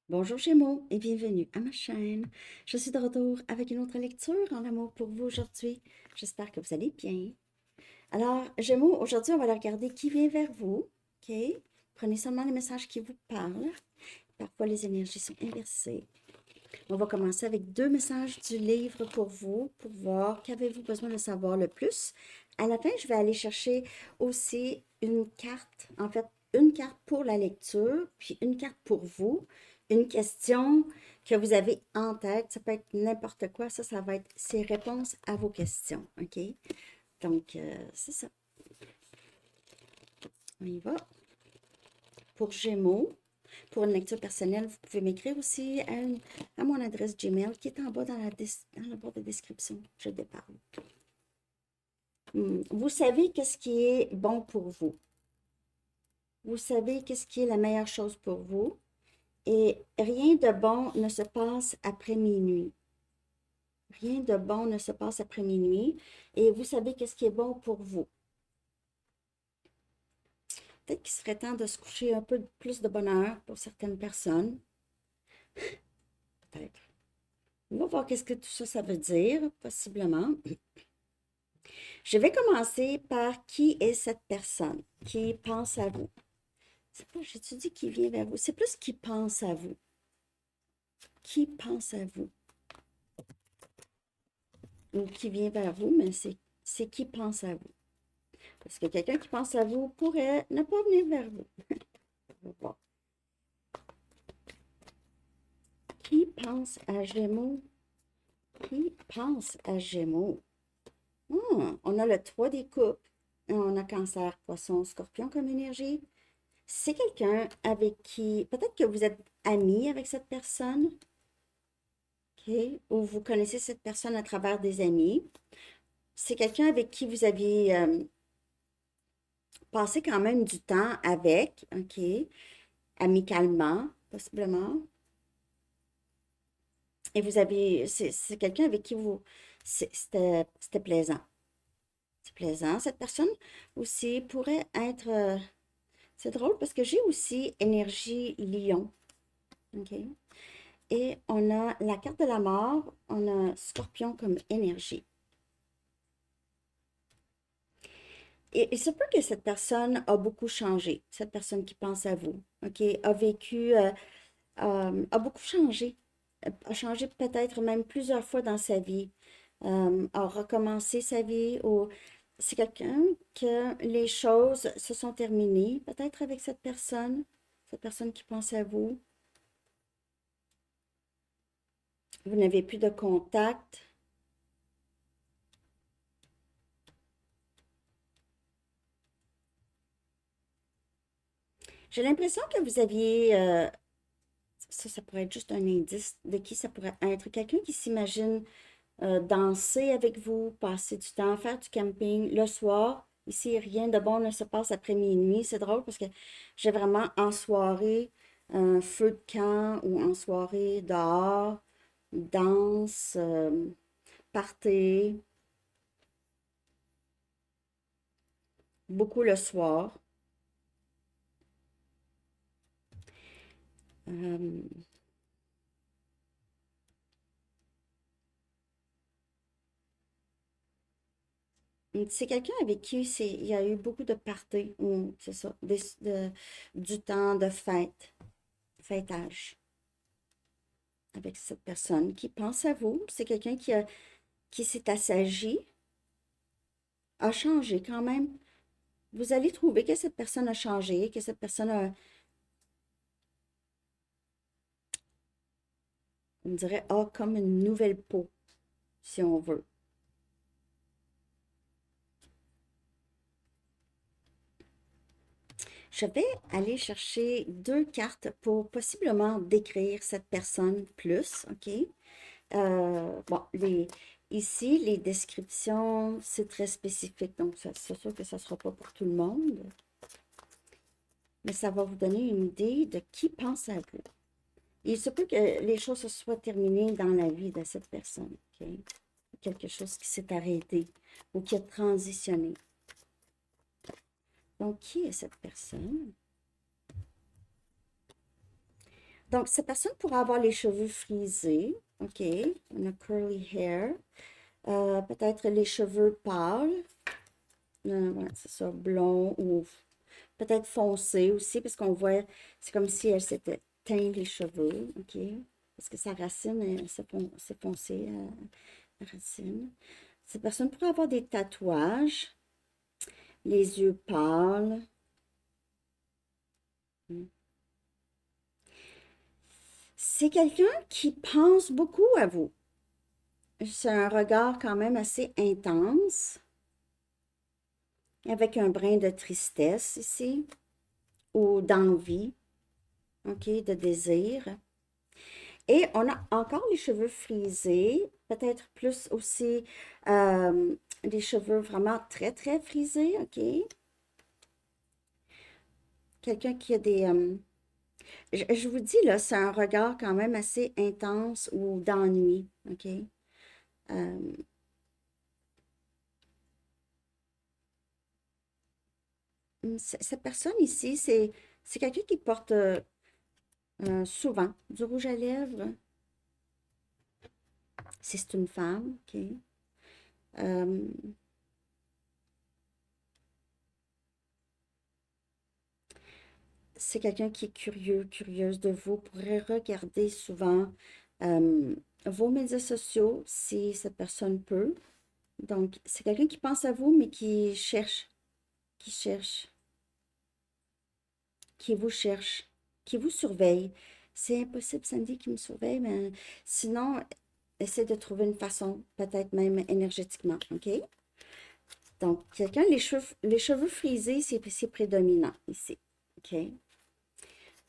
Bonjour Gémeaux et bienvenue à ma chaîne. Je suis de retour avec une autre lecture en amour pour vous aujourd'hui. J'espère que vous allez bien. Alors, Gémeaux, aujourd'hui, on va aller regarder qui vient vers vous. OK? Prenez seulement les messages qui vous parlent. Parfois, les énergies sont inversées. On va commencer avec deux messages du livre pour voir qu'avez-vous besoin de savoir le plus. À la fin, je vais aller chercher aussi une carte, en fait, une carte pour la lecture, puis une carte pour vous, une question que vous avez en tête. Ça peut être n'importe quoi. Ça va être ses réponses à vos questions. OK? Donc, c'est ça. On y va. Pour Gémeaux, pour une lecture personnelle, vous pouvez m'écrire aussi à mon adresse Gmail qui est en bas dans la barre de description. Je déparle. Vous savez qu'est-ce qui est bon pour vous. Vous savez qu'est-ce qui est la meilleure chose pour vous. Et rien de bon ne se passe après minuit. Rien de bon ne se passe après minuit. Et vous savez qu'est-ce qui est bon pour vous. Peut-être qu'il serait temps de se coucher un peu plus de bonheur pour certaines personnes. Peut-être. On va voir qu'est-ce que tout ça, ça veut dire, possiblement. Je vais commencer par qui est cette personne qui pense à vous. C'est pas, j'étudie qui vient vers vous. C'est plus qui pense à vous. Qui pense à vous. Ou qui vient vers vous, mais c'est qui pense à vous. Parce que quelqu'un qui pense à vous pourrait ne pas venir vers vous. On va voir. Qui pense à Gémeaux? Qui pense à Gémeaux? On a le 3 des coupes. On a Cancer, Poisson, Scorpion comme énergie. C'est quelqu'un avec qui, peut-être que vous êtes ami avec cette personne, OK, ou vous connaissez cette personne à travers des amis. C'est quelqu'un avec qui vous aviez passé quand même du temps avec, OK, amicalement, possiblement. Et vous avez, c'est quelqu'un avec qui vous, c'était plaisant. C'est plaisant. Cette personne aussi pourrait être, c'est drôle parce que j'ai aussi énergie lion, OK? Et on a la carte de la mort, on a Scorpion comme énergie. Et il se peut que cette personne a beaucoup changé, cette personne qui pense à vous, OK, a vécu, a beaucoup changé, a changé peut-être même plusieurs fois dans sa vie, a recommencé sa vie, ou c'est quelqu'un que les choses se sont terminées, peut-être avec cette personne qui pense à vous. Vous n'avez plus de contact. J'ai l'impression que vous aviez, ça pourrait être juste un indice de qui ça pourrait être. Quelqu'un qui s'imagine danser avec vous, passer du temps, faire du camping le soir. Ici, rien de bon ne se passe après minuit. C'est drôle parce que j'ai vraiment en soirée un feu de camp ou en soirée dehors, danse, party, beaucoup le soir. Euh, c'est quelqu'un avec qui il y a eu beaucoup de parties, ou c'est ça, du temps de fête, fêtage avec cette personne qui pense à vous. C'est quelqu'un qui s'est assagi, a changé quand même. Vous allez trouver que cette personne a changé, que cette personne a, on dirait, a comme une nouvelle peau, si on veut. Je vais aller chercher deux cartes pour possiblement décrire cette personne plus, OK? Bon, ici, les descriptions, c'est très spécifique, donc c'est sûr que ça ne sera pas pour tout le monde, mais ça va vous donner une idée de qui pense à vous. Il se peut que les choses se soient terminées dans la vie de cette personne, OK? Quelque chose qui s'est arrêté ou qui a transitionné. Donc, qui est cette personne? Donc, cette personne pourrait avoir les cheveux frisés. OK. On a curly hair. Peut-être les cheveux pâles. Ouais, c'est ça, blond ou peut-être foncé aussi, parce qu'on voit, c'est comme si elle s'était teint les cheveux. OK. Parce que sa racine, c'est foncé, la racine. Cette personne pourrait avoir des tatouages, les yeux pâles. C'est quelqu'un qui pense beaucoup à vous. C'est un regard quand même assez intense, avec un brin de tristesse ici, ou d'envie, OK, de désir. Et on a encore les cheveux frisés, peut-être plus aussi des cheveux vraiment très, très frisés, OK? Quelqu'un qui a des... je vous dis, là, c'est un regard quand même assez intense ou d'ennui, OK? Euh, cette personne ici, c'est quelqu'un qui porte souvent du rouge à lèvres. Si c'est une femme, OK? Euh, c'est quelqu'un qui est curieux, curieuse de vous, pourrait regarder souvent euh, vos médias sociaux si cette personne peut. Donc, c'est quelqu'un qui pense à vous, mais qui cherche, cherche, qui vous surveille. C'est impossible, Sandy, qui me surveille, mais sinon, essaie de trouver une façon, peut-être même énergétiquement, OK? Donc, quelqu'un, les cheveux frisés, c'est prédominant ici, OK?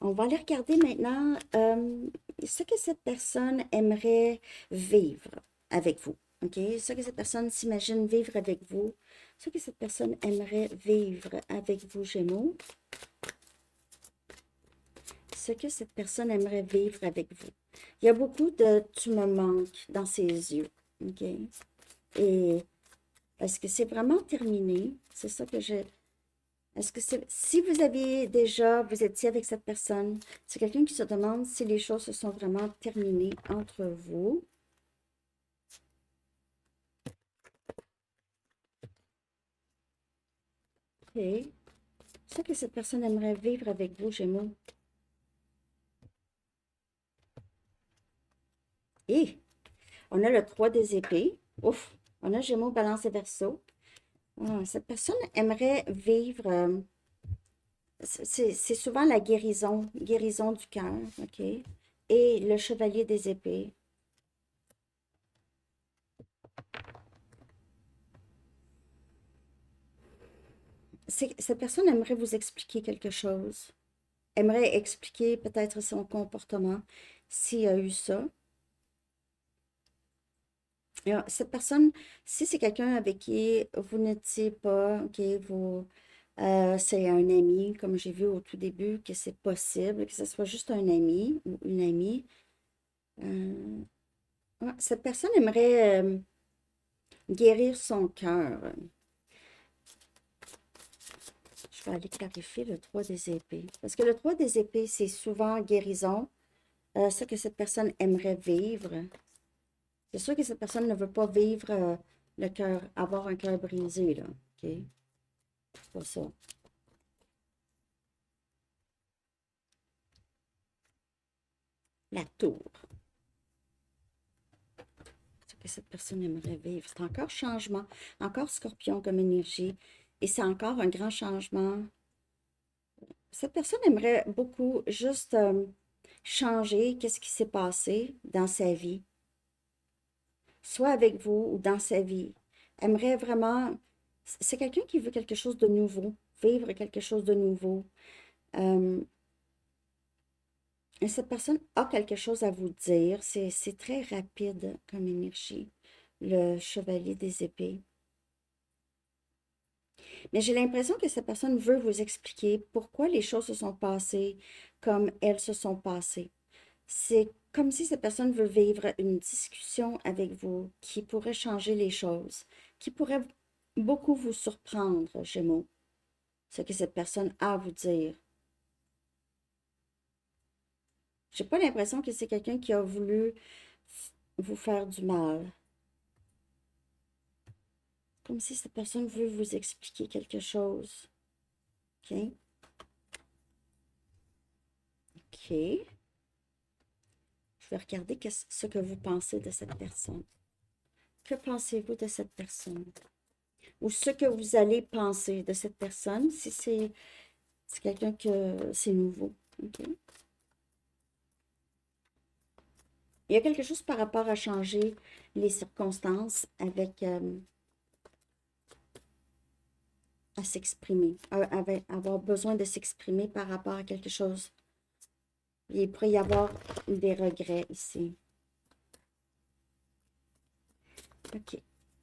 On va aller regarder maintenant ce que cette personne aimerait vivre avec vous. OK? Ce que cette personne s'imagine vivre avec vous. Ce que cette personne aimerait vivre avec vous, Gémeaux. Ce que cette personne aimerait vivre avec vous. Il y a beaucoup de tu me manques dans ses yeux. OK? Et est-ce que c'est vraiment terminé? C'est ça que je... Est-ce que c'est... Si vous aviez déjà, vous étiez avec cette personne, c'est quelqu'un qui se demande si les choses se sont vraiment terminées entre vous. OK. C'est que cette personne aimerait vivre avec vous, Gémeaux. Et on a le 3 des épées. Ouf! On a Gémeaux, Balance et Verseau. Ah, cette personne aimerait vivre... c'est souvent la guérison, guérison du cœur, OK? Et le chevalier des épées. Cette personne aimerait vous expliquer quelque chose. Aimerait expliquer peut-être son comportement s'il y a eu ça. Alors, cette personne, si c'est quelqu'un avec qui vous n'étiez pas, OK, c'est un ami, comme j'ai vu au tout début, que c'est possible, que ce soit juste un ami ou une amie. Euh, ouais, cette personne aimerait guérir son cœur. Je vais aller clarifier le 3 des épées. Parce que le 3 des épées, c'est souvent guérison. Ce que cette personne aimerait vivre. C'est sûr que cette personne ne veut pas vivre le cœur, avoir un cœur brisé, là. OK? C'est pas ça. La tour. Ce que cette personne aimerait vivre. C'est encore changement. Encore scorpion comme énergie. Et c'est encore un grand changement. Cette personne aimerait beaucoup juste changer qu'est-ce qui s'est passé dans sa vie. Soit avec vous ou dans sa vie. Aimerait vraiment... C'est quelqu'un qui veut quelque chose de nouveau. Vivre quelque chose de nouveau. Euh, Et cette personne a quelque chose à vous dire. C'est très rapide comme énergie, le chevalier des épées. Mais j'ai l'impression que cette personne veut vous expliquer pourquoi les choses se sont passées comme elles se sont passées. C'est comme si cette personne veut vivre une discussion avec vous qui pourrait changer les choses, qui pourrait beaucoup vous surprendre, Gémeaux, ce que cette personne a à vous dire. J'ai pas l'impression que c'est quelqu'un qui a voulu vous faire du mal. Comme si cette personne veut vous expliquer quelque chose. OK? OK. Je vais regarder ce que vous pensez de cette personne. Que pensez-vous de cette personne? Ou ce que vous allez penser de cette personne, si c'est quelqu'un que c'est nouveau. OK? Il y a quelque chose par rapport à changer les circonstances avec à s'exprimer, avoir besoin de s'exprimer par rapport à quelque chose. Il pourrait y avoir des regrets ici. OK.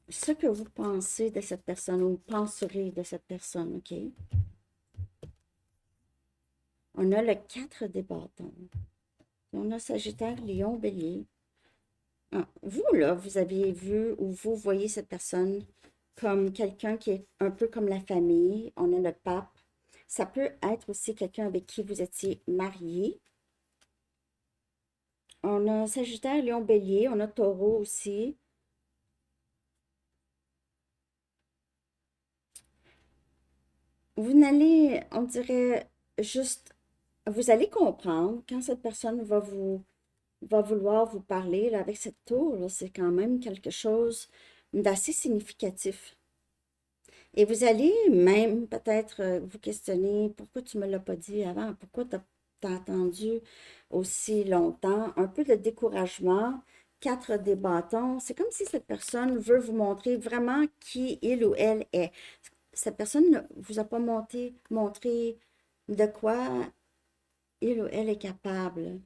Ce que vous pensez de cette personne ou penserez de cette personne, OK? On a le 4 des bâtons. On a Sagittaire, Lion, Bélier. Ah, vous, là, vous aviez vu ou vous voyez cette personne comme quelqu'un qui est un peu comme la famille. On a le pape. Ça peut être aussi quelqu'un avec qui vous étiez marié. On a Sagittaire, Lion, Bélier. On a Taureau aussi. Vous n'allez, on dirait, juste, vous allez comprendre quand cette personne va vouloir vous parler là, avec cette tour, là, c'est quand même quelque chose d'assez significatif. Et vous allez même peut-être vous questionner, pourquoi tu ne me l'as pas dit avant? Pourquoi tu as attendu aussi longtemps? Un peu de découragement, 4 des bâtons. C'est comme si cette personne veut vous montrer vraiment qui il ou elle est. Cette personne ne vous a pas montré de quoi il ou elle est capable.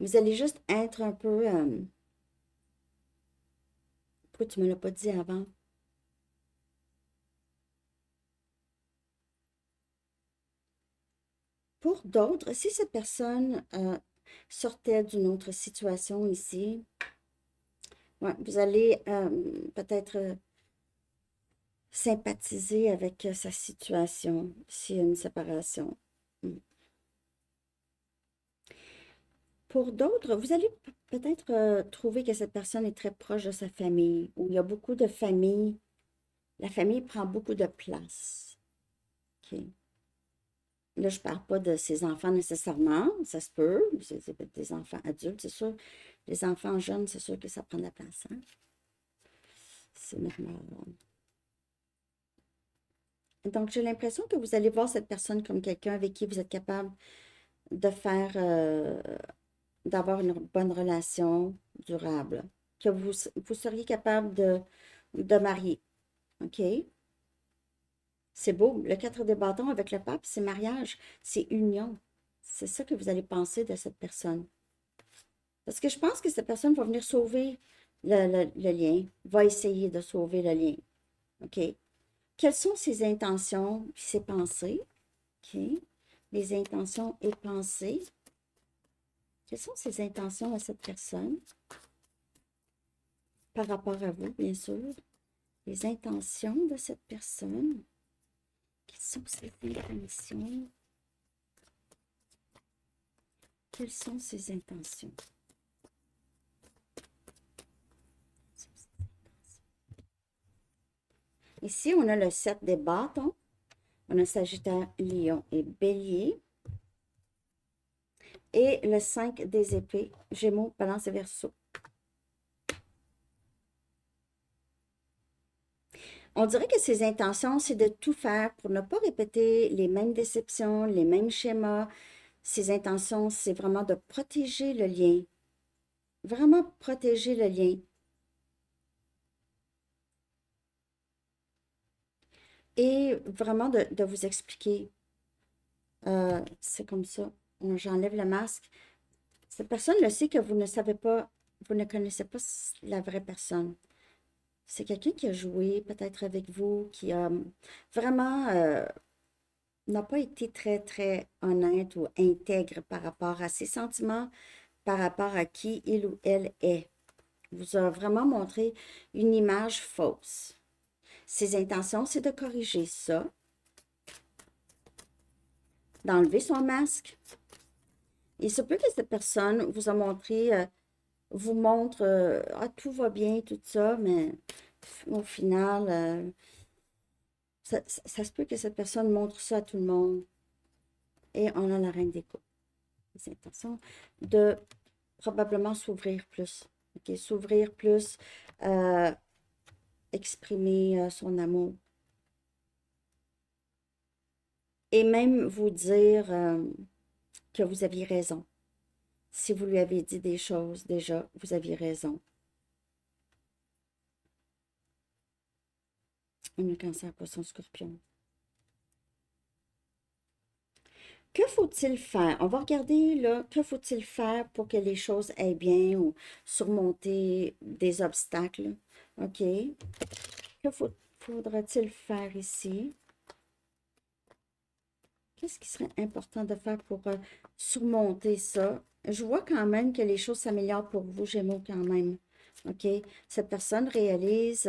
Vous allez juste être un peu... pourquoi tu ne me l'as pas dit avant? Pour d'autres, si cette personne sortait d'une autre situation ici, ouais, vous allez peut-être sympathiser avec sa situation s'il y a une séparation. Mm. Pour d'autres, vous allez peut-être trouver que cette personne est très proche de sa famille, où il y a beaucoup de familles. La famille prend beaucoup de place. OK. Là, je ne parle pas de ses enfants nécessairement, ça se peut, c'est des enfants adultes, c'est sûr. Les enfants jeunes, c'est sûr que ça prend de la place, hein? C'est normal. Donc, j'ai l'impression que vous allez voir cette personne comme quelqu'un avec qui vous êtes capable de faire, d'avoir une bonne relation durable, que vous seriez capable de marier. OK? C'est beau. Le 4 des bâtons avec le pape, c'est mariage, c'est union. C'est ça que vous allez penser de cette personne. Parce que je pense que cette personne va venir sauver le lien, va essayer de sauver le lien. OK? Quelles sont ses intentions et ses pensées? OK? Les intentions et pensées. Quelles sont ses intentions à cette personne? Par rapport à vous, bien sûr. Les intentions de cette personne. Quelles sont ses intentions? Quelles sont ses intentions? Ici, on a le 7 des bâtons. On a Sagittaire, Lion et Bélier. Et le 5 des épées, Gémeaux, Balance et Verseau. On dirait que ses intentions, c'est de tout faire pour ne pas répéter les mêmes déceptions, les mêmes schémas. Ses intentions, c'est vraiment de protéger le lien. Vraiment protéger le lien. Et vraiment de vous expliquer. C'est comme ça. J'enlève le masque. Cette personne le sait que vous ne savez pas, vous ne connaissez pas la vraie personne. C'est quelqu'un qui a joué peut-être avec vous, qui a vraiment n'a pas été très, très honnête ou intègre par rapport à ses sentiments, par rapport à qui il ou elle est. Vous a vraiment montré une image fausse. Ses intentions, c'est de corriger ça. d'enlever son masque. Il se peut que cette personne vous a montré, vous montre, ah, tout va bien, tout ça, mais au final, ça se peut que cette personne montre ça à tout le monde. Et on a la reine des coupes. Les intentions de probablement s'ouvrir plus. OK? S'ouvrir plus, euh, exprimer son amour. Et même vous dire que vous aviez raison. Si vous lui avez dit des choses, déjà, vous aviez raison. On a cancer, poisson, scorpion. Que faut-il faire? On va regarder là, que faut-il faire pour que les choses aillent bien ou surmonter des obstacles? OK. Que faudra-t-il faire ici? Qu'est-ce qui serait important de faire pour surmonter ça? Je vois quand même que les choses s'améliorent pour vous, Gémeaux, quand même. OK? Cette personne réalise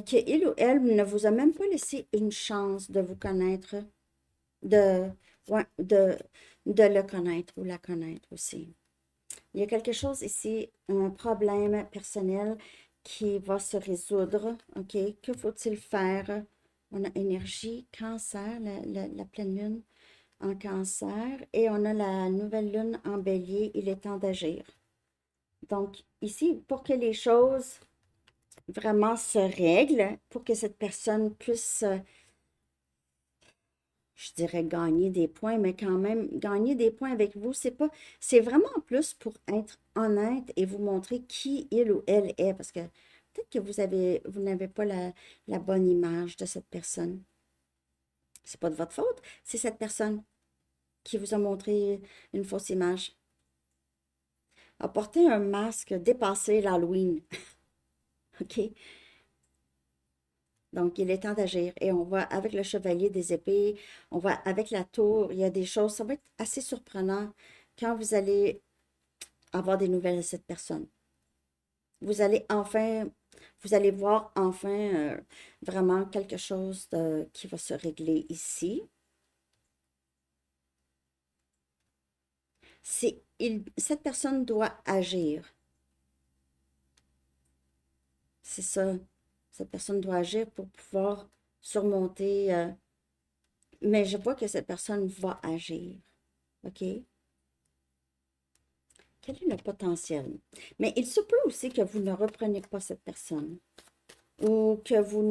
qu'il ou elle ne vous a même pas laissé une chance de vous connaître, de, ouais, de le connaître ou la connaître aussi. Il y a quelque chose ici, un problème personnel qui va se résoudre. OK? Que faut-il faire? On a énergie, cancer, la pleine lune en cancer et on a la nouvelle lune en bélier. Il est temps d'agir. Donc, ici, pour que les choses vraiment se règlent, pour que cette personne puisse, je dirais, gagner des points, mais quand même, gagner des points avec vous, c'est vraiment plus pour être honnête et vous montrer qui il ou elle est, parce que peut-être que vous n'avez pas la bonne image de cette personne. C'est pas de votre faute, c'est cette personne qui vous a montré une fausse image. A porté un masque dépassé l'Halloween. OK? Donc, il est temps d'agir. Et on va avec le chevalier des épées, on va avec la tour, il y a des choses, ça va être assez surprenant quand vous allez avoir des nouvelles de cette personne. Vous allez enfin, vous allez voir enfin vraiment quelque chose qui va se régler ici. Cette personne doit agir. C'est ça. Cette personne doit agir pour pouvoir surmonter. Mais je vois que cette personne va agir. OK? Quel est le potentiel? Mais il se peut aussi que vous ne repreniez pas cette personne ou que vous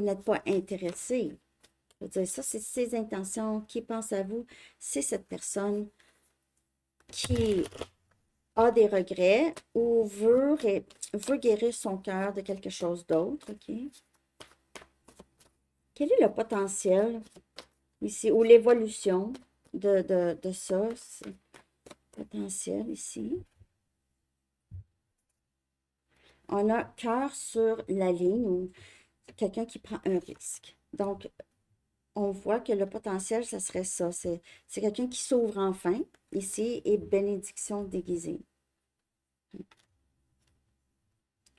n'êtes pas intéressé. Je veux dire, ça, c'est ses intentions. Qui pense à vous? C'est cette personne qui a des regrets ou veut guérir son cœur de quelque chose d'autre. OK? Quel est le potentiel ici ou l'évolution de ça? Potentiel ici. On a cœur sur la ligne ou quelqu'un qui prend un risque. Donc, on voit que le potentiel, ça serait ça. C'est quelqu'un qui s'ouvre enfin ici et bénédiction déguisée.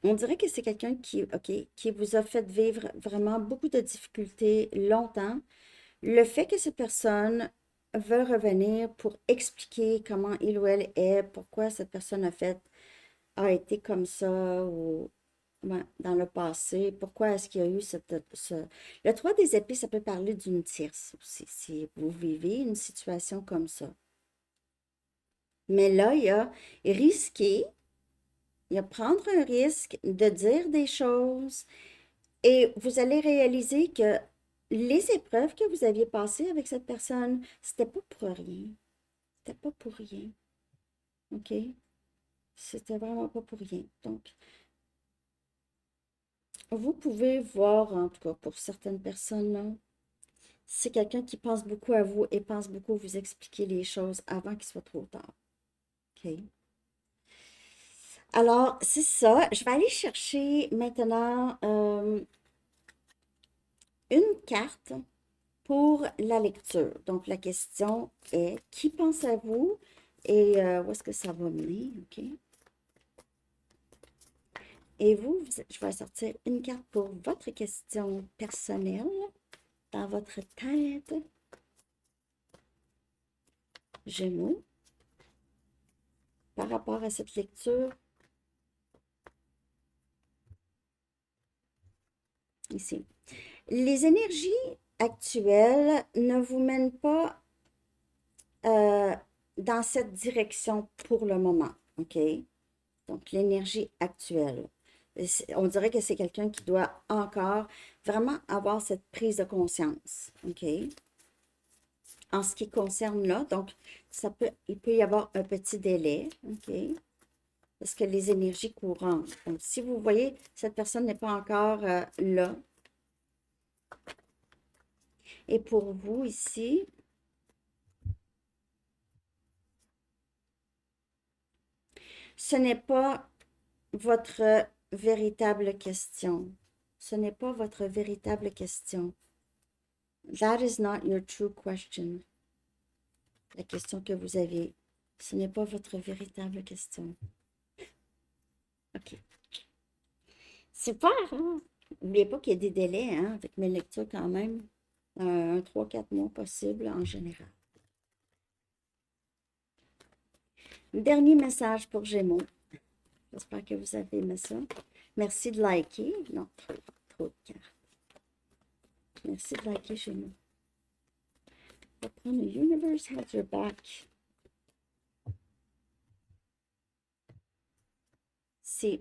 On dirait que c'est quelqu'un qui vous a fait vivre vraiment beaucoup de difficultés longtemps. Le fait que cette personne veut revenir pour expliquer comment il ou elle est, pourquoi cette personne a été comme ça ou ouais, dans le passé, pourquoi est-ce qu'il y a eu Le 3 des épées, ça peut parler d'une tierce aussi, si vous vivez une situation comme ça. Mais là, il y a risquer, il y a prendre un risque de dire des choses et vous allez réaliser que les épreuves que vous aviez passées avec cette personne, c'était pas pour rien. C'était pas pour rien. OK? C'était vraiment pas pour rien. Donc, vous pouvez voir, en tout cas, pour certaines personnes, là, c'est quelqu'un qui pense beaucoup à vous et pense beaucoup vous expliquer les choses avant qu'il soit trop tard. OK? Alors, c'est ça. Je vais aller chercher maintenant une carte pour la lecture. Donc, la question est, qui pense à vous et où est-ce que ça va mener? OK? Et vous, je vais sortir une carte pour votre question personnelle dans votre tête. Gémeaux, par rapport à cette lecture, ici. Les énergies actuelles ne vous mènent pas dans cette direction pour le moment, OK? Donc, l'énergie actuelle. On dirait que c'est quelqu'un qui doit encore vraiment avoir cette prise de conscience, OK? En ce qui concerne là, donc, il peut y avoir un petit délai, OK? Parce que les énergies courantes. Donc, si vous voyez, cette personne n'est pas encore là. Et pour vous ici, ce n'est pas votre véritable question. Ce n'est pas votre véritable question. That is not your true question. La question que vous avez, ce n'est pas votre véritable question. OK. Super, hein? N'oubliez pas qu'il y a des délais, hein, avec mes lectures quand même. 3-4 mois possible en général. Dernier message pour Gémeaux. J'espère que vous avez aimé ça. Merci de liker. Non, trop de cartes. Merci de liker Gémeaux. On va prendre le Universe has your back. C'est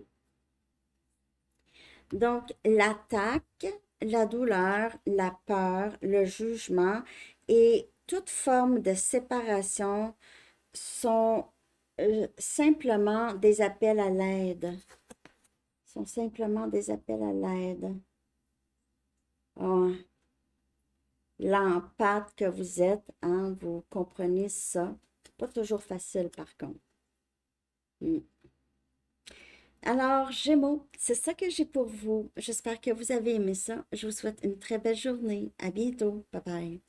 donc l'attaque, la douleur, la peur, le jugement et toute forme de séparation sont simplement des appels à l'aide. Sont simplement des appels à l'aide. Oh, l'empathe que vous êtes, hein, vous comprenez ça. Pas toujours facile par contre. Alors, Gémeaux, c'est ça que j'ai pour vous. J'espère que vous avez aimé ça. Je vous souhaite une très belle journée. À bientôt. Bye bye.